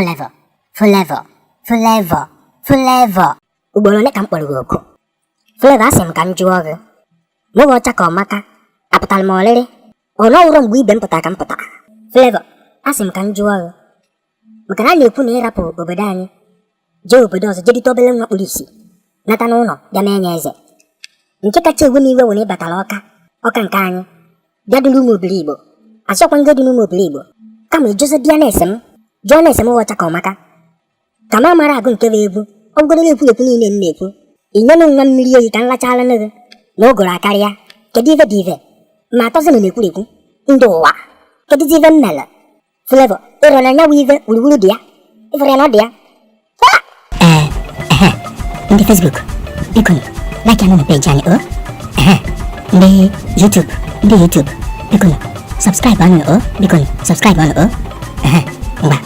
forever, forever, forever, forever. Ugboro ole ka m kpọrọ gị oku? Flavor, asị m ka m jụọ gị. N'oge ọcha ka ọmaka, apụtara m ọrịrị? Ọ nọwụrụ mgbe ibe m pụtara ka m pụtara? Flavor, asị m ka m jụọ gị. Maka na a na-ekwu na ịrapụ obodo anyị jee obodo ọzọ jedite obere nwa kpụrụ isi nata n'ụlọ bịa mee ya eze. Nke kacha ewe m iwe were ịbatara ọka nke anyị bịa dịrị ụmụ obiri Igbo. Asịọkwa ndị dị n'ụmụ obiri Igbo kama ejozi bịa na-ese m jụọ na-ese m ọcha ka ọmaka ka m amara agụ nke bụ egwu ọ bụgoro na-ekwu niile m na-ekwu inyenụ nwa mmiri oyi ka m lachala n'ego na ogoro akarịa. Kedu ife dị ife ma atọzi na na-ekwurekwu ndị ụwa? Kedụzi ife m mere? Flavor, ịrọ na nya bụ ife wuruwuru dị ya ịfụrụ ya na ọ dị ya. Ndị Facebook biko like ya na peji anyị ndị YouTube biko subscribe anyị biko subscribe anyị ngwa